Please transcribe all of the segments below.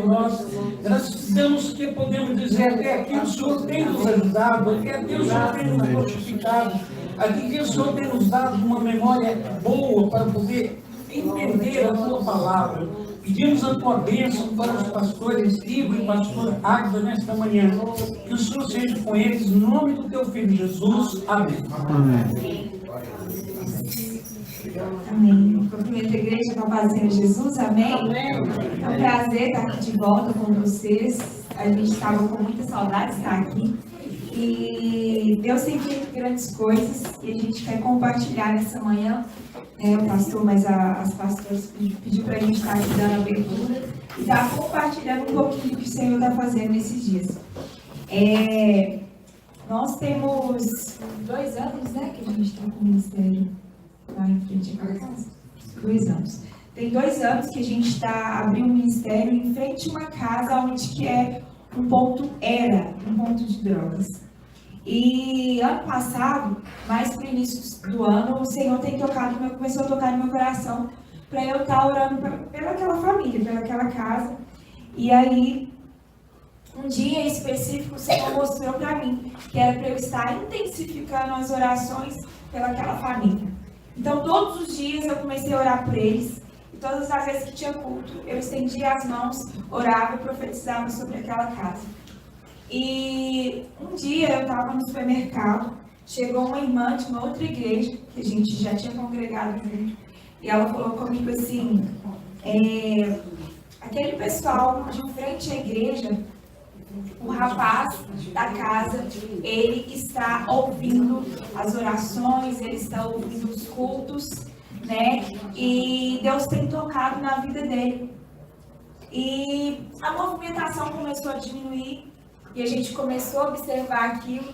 nós. Gratidamos que podemos dizer até aqui o Senhor tem nos ajudado, até aqui o Senhor tem nos fortificado, aqui que o Senhor tem nos dado uma memória boa para poder entender a tua palavra. Pedimos a tua bênção para os pastores Ivo e pastor Águeda nesta manhã. Que o Senhor seja com eles, no nome do teu filho Jesus. Amém. Amém. Amém. Cumprimento a igreja com a paz do Senhor Jesus. Amém. Amém. É um prazer estar aqui de volta com vocês. A gente estava com muita saudade de estar aqui. E Deus tem feito grandes coisas e a gente quer compartilhar nessa manhã. O pastor, mas as pastoras pediu para a gente estar aqui dando abertura e estar compartilhando um pouquinho do que o Senhor está fazendo nesses dias. Nós temos 2 anos, né, que a gente está com o ministério lá em frente à casa. 2 anos. Tem 2 anos que a gente está abrindo um ministério em frente a uma casa onde que é um ponto de drogas. E ano passado, mais para o início do ano, o Senhor começou a tocar no meu coração para eu estar orando pelaquela família, pelaquela casa. E aí, um dia em específico, o Senhor mostrou para mim que era para eu estar intensificando as orações pelaquela família. Então, todos os dias eu comecei a orar por eles. E todas as vezes que tinha culto, eu estendia as mãos, orava e profetizava sobre aquela casa. E um dia eu estava no supermercado, chegou uma irmã de uma outra igreja, que a gente já tinha congregado junto, e ela falou comigo assim, aquele pessoal de frente à igreja, o rapaz da casa, ele está ouvindo as orações, ele está ouvindo os cultos, né? E Deus tem tocado na vida dele. E a movimentação começou a diminuir, e a gente começou a observar aquilo,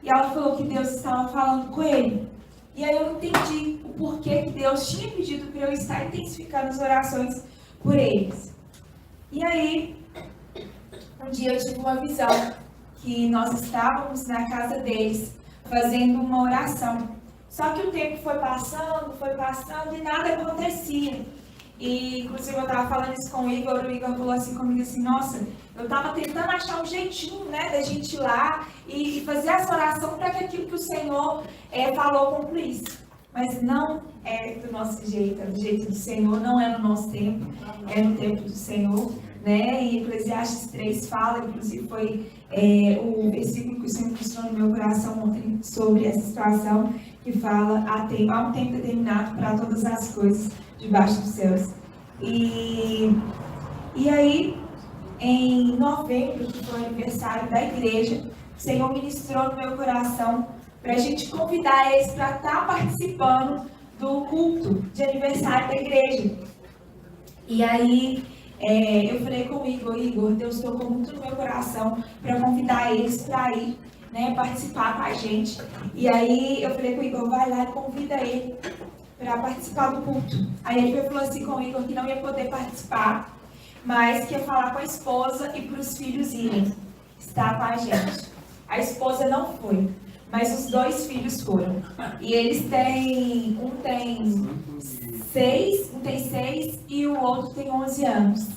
e ela falou que Deus estava falando com ele. E aí eu entendi o porquê que Deus tinha pedido para eu estar intensificando as orações por eles. E aí, um dia eu tive uma visão, que nós estávamos na casa deles, fazendo uma oração. Só que o tempo foi passando e nada acontecia. E, inclusive, eu estava falando isso com o Igor falou assim comigo, assim, nossa, eu estava tentando achar um jeitinho, né, da gente ir lá e fazer essa oração para que aquilo que o Senhor falou concluísse. Mas não é do nosso jeito, é do jeito do Senhor, não é no nosso tempo, é no tempo do Senhor, né, e Eclesiastes 3 fala, inclusive foi o versículo que o Senhor mostrou no meu coração ontem sobre essa situação, que fala, há um tempo determinado para todas as coisas debaixo dos céus. E aí, em novembro, que foi o aniversário da igreja, o Senhor ministrou no meu coração para a gente convidar eles para estar participando do culto de aniversário da igreja. E aí, eu falei com o Igor, Deus tocou muito no meu coração para convidar eles para ir, né, participar com a gente. E aí, eu falei com o Igor, vai lá e convida ele para participar do culto. Aí ele falou assim com o Igor que não ia poder participar, mas que ia falar com a esposa e para os filhos irem estar com a gente. A esposa não foi, mas os 2 filhos foram. E eles têm, um tem 6 e o outro tem 11 anos.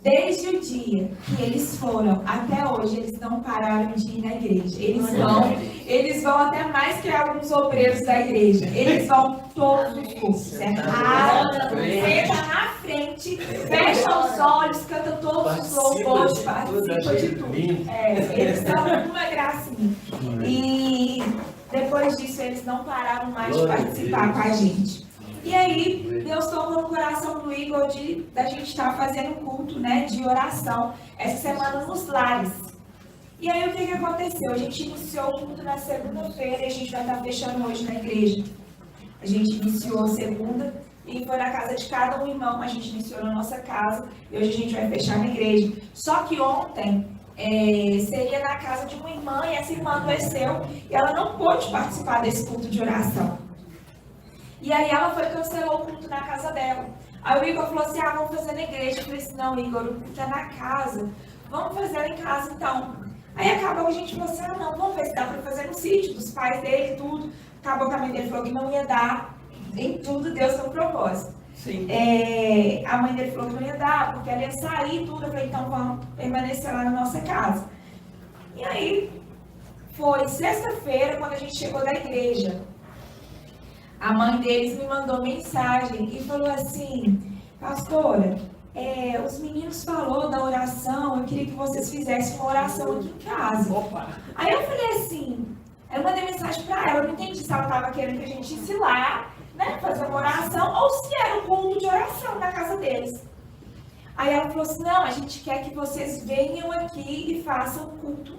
Desde o dia que eles foram até hoje, eles não pararam de ir na igreja. Eles vão até mais que alguns obreiros da igreja. Eles vão todos os cultos. Senta na frente, fecha os olhos, canta todos os louvores, participa de tudo. Eles são uma gracinha. E depois disso, eles não pararam mais de participar com a gente. E aí, Deus tocou no coração do Igor da gente estar fazendo um culto, né, de oração essa semana nos lares. E aí, o que aconteceu? A gente iniciou o culto na segunda-feira e a gente vai estar fechando hoje na igreja. A gente iniciou a segunda e foi na casa de cada um irmão, a gente iniciou na nossa casa e hoje a gente vai fechar na igreja. Só que ontem seria na casa de uma irmã e essa irmã adoeceu e ela não pôde participar desse culto de oração. E aí ela foi e cancelou o culto na casa dela. Aí o Igor falou assim, vamos fazer na igreja. Eu falei assim, não, Igor, o culto é na casa. Vamos fazer em casa então. Aí acabou que a gente falou assim, não, vamos ver se dá para fazer no sítio dos pais dele e tudo. Acabou que a mãe dele falou que não ia dar. Em tudo Deus tem um propósito. Sim. A mãe dele falou que não ia dar, porque ela ia sair e tudo. Eu falei, então vamos permanecer lá na nossa casa. E aí, foi sexta-feira, quando a gente chegou da igreja. A mãe deles me mandou mensagem e falou assim, pastora, os meninos falaram da oração, eu queria que vocês fizessem uma oração aqui em casa. Opa! Aí eu falei assim, eu mandei mensagem para ela, eu não entendi se ela estava querendo que a gente isse lá, né, fazer uma oração, ou se era um culto de oração na casa deles. Aí ela falou assim, não, a gente quer que vocês venham aqui e façam culto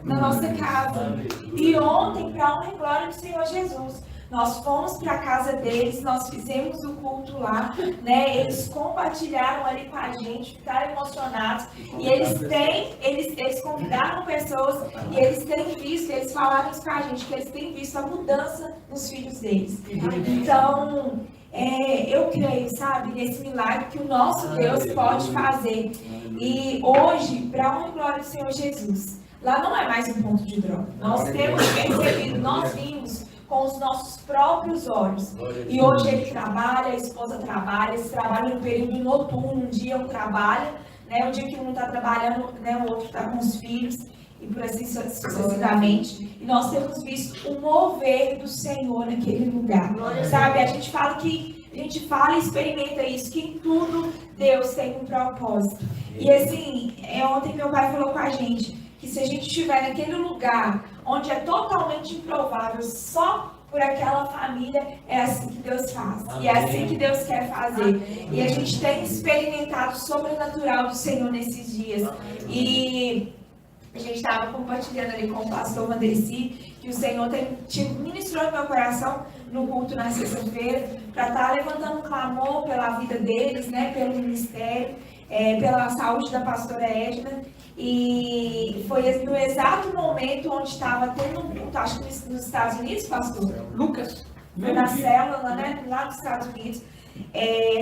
na nossa casa. E ontem, para honra e glória do Senhor Jesus, nós fomos para a casa deles, nós fizemos o culto lá, né? Eles compartilharam ali com a gente, ficaram emocionados. E eles convidaram pessoas e eles têm visto, eles falaram isso com a gente, que eles têm visto a mudança nos filhos deles. Então, eu creio, sabe, nesse milagre que o nosso Deus pode fazer. E hoje, para a honra e glória do Senhor Jesus, lá não é mais um ponto de droga. Nós temos percebido, nós vimos com os nossos próprios olhos. E hoje ele trabalha, a esposa trabalha, eles trabalham no período noturno, um dia um trabalha, né, um dia que um está trabalhando, né, o outro está com os filhos, e por assim sucessivamente. E nós temos visto o mover do Senhor naquele lugar. Sabe, a gente fala e experimenta isso, que em tudo Deus tem um propósito. E assim, ontem meu pai falou com a gente, que se a gente estiver naquele lugar onde é totalmente improvável, só por aquela família, é assim que Deus faz. Amém. E é assim que Deus quer fazer. Amém. E a gente tem experimentado o sobrenatural do Senhor nesses dias. E a gente estava compartilhando ali com o pastor Vandeci, que o Senhor ministrou no meu coração no culto na sexta-feira, para estar levantando um clamor pela vida deles, né, pelo ministério, pela saúde da pastora Edna. E foi no exato momento onde estava tendo um culto, acho que nos Estados Unidos, pastor Lucas, foi na célula, né, lá nos Estados Unidos,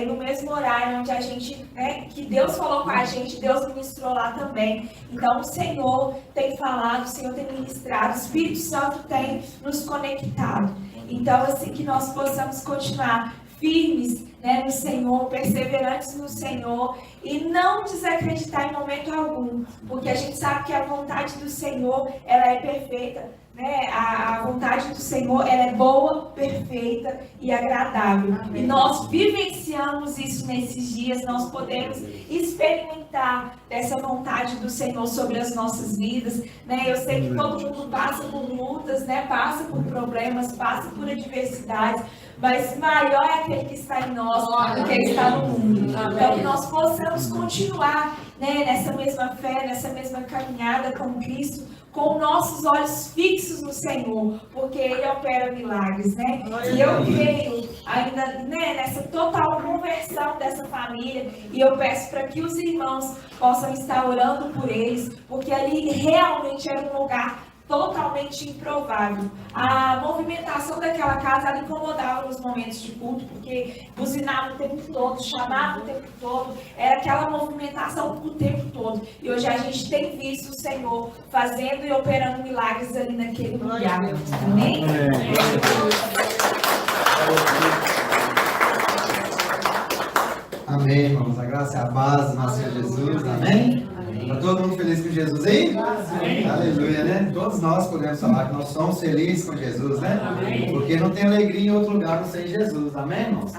no mesmo horário onde a gente, né, que Deus falou com a gente, Deus ministrou lá também. Então o Senhor tem falado, o Senhor tem ministrado, o Espírito Santo tem nos conectado. Então, assim, que nós possamos continuar firmes, né, no Senhor, perseverantes no Senhor e não desacreditar em momento algum, porque a gente sabe que a vontade do Senhor, ela é perfeita, né? A vontade do Senhor, ela é boa, perfeita e agradável. Amém. E nós vivenciamos isso nesses dias, nós podemos experimentar dessa vontade do Senhor sobre as nossas vidas, né? Eu sei que todo mundo passa por lutas, né? Passa por problemas, passa por adversidades, mas maior é aquele que está em nós do que está no mundo. Então, que nós possamos continuar, né, nessa mesma fé, nessa mesma caminhada com Cristo, com nossos olhos fixos no Senhor, porque Ele opera milagres, né? E eu creio ainda, né, nessa total conversão dessa família, e eu peço para que os irmãos possam estar orando por eles, porque ali realmente era um lugar totalmente improvável. A movimentação daquela casa ela incomodava nos momentos de culto, porque buzinava o tempo todo, chamava o tempo todo, era aquela movimentação o tempo todo. E hoje a gente tem visto o Senhor fazendo e operando milagres ali naquele lugar. Amém? Amém, irmãos. A graça é a paz do nosso Senhor Jesus. Amém? Está todo mundo feliz com Jesus aí? Amém. Aleluia, né? Todos nós podemos falar que nós somos felizes com Jesus, né? Amém. Porque não tem alegria em outro lugar não ser em Jesus. Amém, irmãos?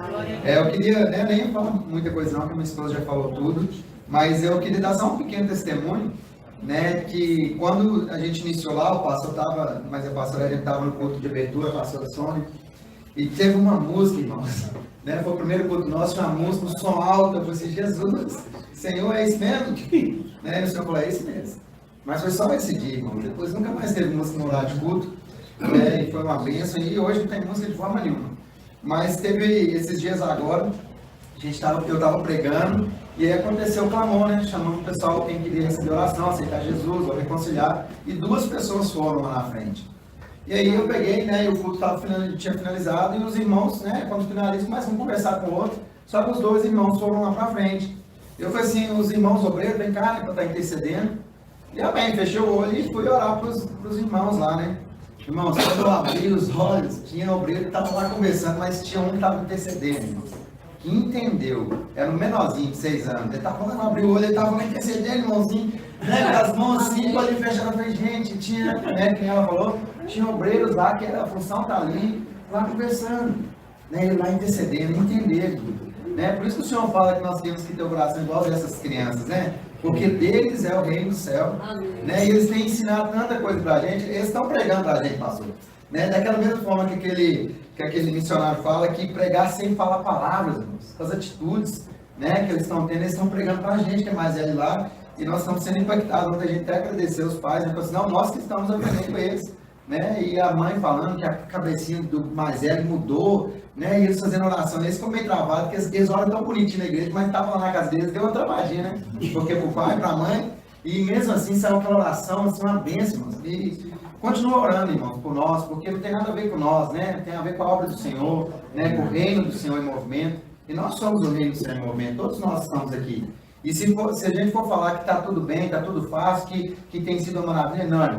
Eu queria, né, nem falar muita coisa não, que minha esposa já falou tudo, mas eu queria dar só um pequeno testemunho, né, que quando a gente iniciou lá, o pastor estava, mas a pastora a gente estava no culto de abertura, a pastora Sônia, e teve uma música, irmãos, né? Foi o primeiro culto nosso, tinha uma música, um som alto, eu falei assim, Jesus, Senhor, é isso mesmo? Né? E o Senhor falou, é isso mesmo. Mas foi só esse dia, irmão. Depois nunca mais teve música no horário de culto, né? E foi uma bênção, e hoje não tem música de forma nenhuma. Mas teve esses dias agora, eu estava pregando, e aí aconteceu o clamor, né? Chamando o pessoal, quem queria receber oração, aceitar Jesus, ou reconciliar, e 2 pessoas foram lá na frente. E aí eu peguei, né, e o culto tinha finalizado, e os irmãos, né, quando finalizam, começam a conversar com o outro, só que os 2 irmãos foram lá para frente. Eu falei assim, os irmãos obreiros, vem cá, né, para estar intercedendo. E eu bem, fechei o olho e fui orar para os irmãos lá, né. Irmãos, quando eu abri os olhos, tinha obreiro que estava lá conversando, mas tinha um que estava intercedendo, irmãos. que entendeu, era um menorzinho de 6 anos, ele estava falando, abriu o olho, ele estava falando, intercedendo, irmãozinho, né, com as mãos assim, quando ele fechava, eu falei, gente, tinha, né, quem ela falou, tinha obreiros lá, que era, a função tá ali, lá conversando, né, ele lá intercedendo, entendendo, né, por isso que o Senhor fala que nós temos que ter o coração igual dessas crianças, né, porque deles é o reino do céu, né, e eles têm ensinado tanta coisa pra gente, eles estão pregando pra gente, pastor, né, daquela mesma forma que aquele missionário fala, que pregar sem falar palavras, irmãos, as atitudes, né, que eles estão tendo, eles estão pregando pra gente, que é mais velho lá, e nós estamos sendo impactados, onde a gente até agradecer os pais, né, assim, não, nós que estamos aprendendo com eles, né, e a mãe falando que a cabecinha do mais velho mudou, né, e eles fazendo oração, eles ficam meio travados, porque eles oram tão bonitinho na igreja, mas estavam lá na casa deles, deu uma travadinha, né, porque pro pai, pra mãe, e mesmo assim saiu aquela oração, assim, uma bênção, e continua orando, irmãos, por nós, porque não tem nada a ver com nós, né, tem a ver com a obra do Senhor, né, com o reino do Senhor em movimento, e nós somos o reino do Senhor em movimento, todos nós estamos aqui. E se a gente for falar que está tudo bem, está tudo fácil, que tem sido uma maravilha, não, irmão.